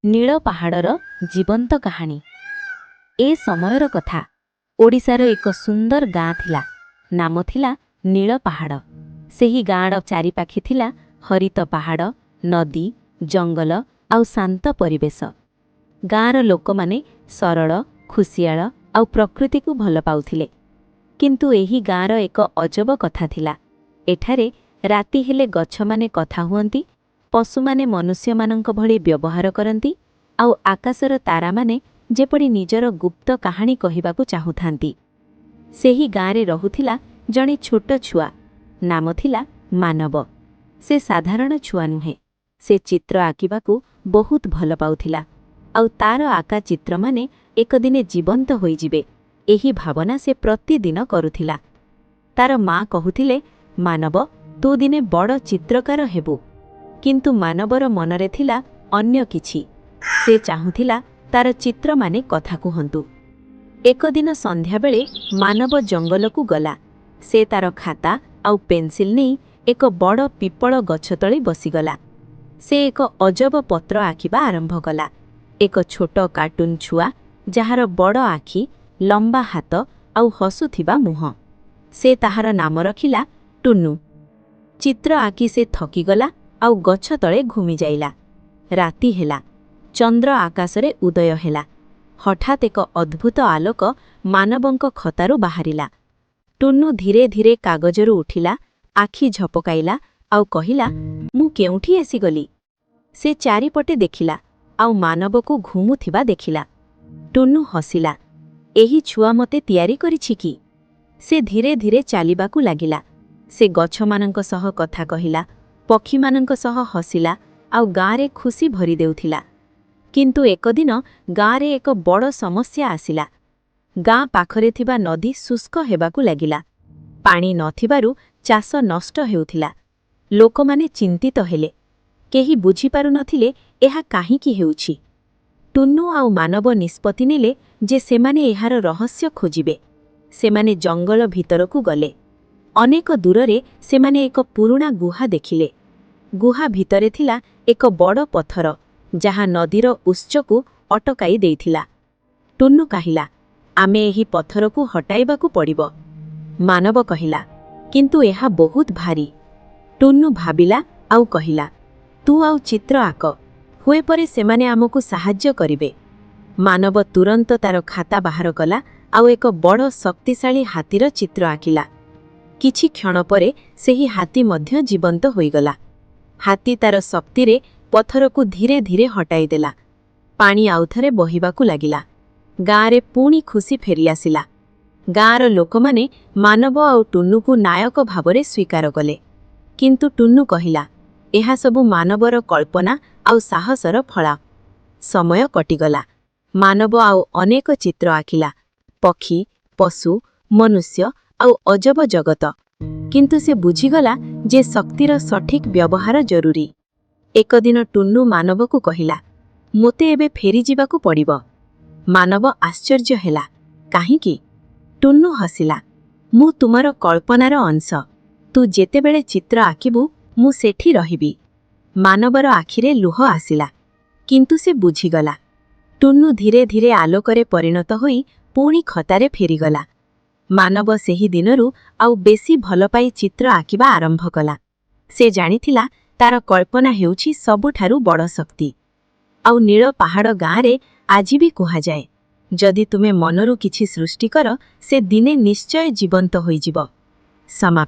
नील पहाड़र जीवंत कहानी। ए समयर कथा। ओडिशार एक सुंदर गाँ थिला। नाम थिला नील पहाड़। सेही गाँर चारिपाखी थिला हरित पहाड़, नदी, जंगल आउ शांत परिवेश। गाँर लोक माने सरल, खुशियाल आउ प्रकृति को भल पाउथिले। किंतु एही गाँर एक अजब कथा थिला। एठारे राति हेले गछ माने कथा हुअंती, पशु माने मनुष्य मानंक भली व्यवहार करंती, आउ आकाशर तारा माने जेपरि निजर गुप्त कहानी कहिबाकू चाहुथांती। सेही गाँरे रहुथिला जणे छोट छुआ। नाम थिला मानव। से साधारण छुआ नुहे। से चित्र आकिबाकू बहुत भल पाउथिला। आउ तार आका चित्र माने एक दिने जीवंत होई जिबे एही भावना से प्रतिदिन करुथिला। तार माँ कहुथिले, मानव तू दिने बड़ चित्रकार हेबु। किंतु मानवर मनरे थिला अन्य किछि। से चाहुथिला तार चित्र माने कथा कुहंतु। एक दिन संध्या बेले मानव जंगल को गला। से तार खाता आउ पेंसिल नहीं एक बड़ पिपल गछ तले बसीगला। से एक अजब पत्र आँखिबा आरंभ कला। एक छोट कार्टून छुआ जार बड़ आखि, लंबा हाथ आउ हसुथिबा मुह। से ताहार नाम रखिला टुन्नू। चित्र आँखि से थकीगला आउ गछ तले घूमी जाइला। राति हेला। चंद्र आकाशरे उदय हेला। हठात एक अद्भुत आलोक मानवंक खतारू बाहरिला। टुन्नू धीरे धीरे कागजरू उठिला, आखि झपकाइला आउ कहिला, मु केउठी आसीगली। से चारिपटे देखिला आउ मानव को घुमुथिबा देखिला। टुन्नू हसिला, एही छुआ मते तियारी करिछि कि? से धीरे धीरे चालिबाकू लागिला। से गछ मानंक सह कथा कहिला, पक्षी मानंक सह हसिला आउ गाँरे खुशी भरी देउथिला। किंतु एक दिन गाँरे एक बड़ समस्या आसिला। गाँ पाखरे थिबा नदी शुष्क हेबाकू लागिला। पानी नथिबारु चाष नष्ट हेउथिला। लोकमाने चिंतित हेले। केही बुझी पारु नथिले एहा काहीकि हेउछि। टुन्नू आउ मानव निष्पत्ति नेले जे सेमाने एहार रहस्य खोजिबे। सेमाने जंगल भितरकू गले। अनेक दूररे सेमाने एक पुरुणा गुहा देखिले। गुहा भितरे थिला एक बड़ पत्थर, जहाँ नदीर उच्चकू अटकाई देइथिला। टुन्नू कहिला, आमे एही पत्थर को हटाइबाकू पड़िबो। मानव कहिला, किंतु एहा बहुत भारी। टुन्नू भाबिला आउ कहिला, तू आउ चित्र आक, हुए परे सेमाने आमकू साहाय्य करिबे। मानव तुरंत तार खाता बाहर कला आउ एक बड़ शक्तिशाली हाथीर चित्र आकिला। किछि क्षण परे सेही हाथी मध्य जीवंत होइगला। हाथी तार शक्ति रे पत्थर को धीरे धीरे हटाई देला। पानी आउथरे बहिबाकू लागिला। गाँरे पुणी खुशी फेरी आसिला। गाँर लोकमाने मानव आउ टुन्नू को नायक भावरे स्वीकार कले। किंतु टुन्नू कहिला, एहा सबु मानवर कल्पना आउ साहसर फला। समय कटिगला। मानव आउ अनेक चित्र आकिला, पक्षी, पशु, मनुष्य आउ अजब जगत। किंतु से बुझीगला जे शक्तिर सठिक व्यवहार जरूरी। एक दिन टुन्नू मानव को कहिला, मोते एबे फेरी जीवाकू पड़िबो। मानव आश्चर्य हेला, काहीकि? टुन्नू हसिला, मु तुमर कल्पनार अंश। तू जेतेबेले चित्र आकिबू मु सेठी रहिबी। मानवर आखिरे लुह आसिला। किंतु से बुझीगला। टुन्नू धीरे धीरे आलोकरे परिणत होई पुणी खतारे फेरीगला। मानव सेही दिनरू आउ बेसी भल पाई चित्र आकिबा आरंभ कला। से जानिथिला तार कल्पना हेउछि सबुठारू बड़ शक्ति। आउ नील पहाड़ गाँरे आजि भी कुहा जाए, जदि तुमे मनरू किछि सृष्टि कर, से दिने निश्चय जीवंत होइजिब। समाप्त।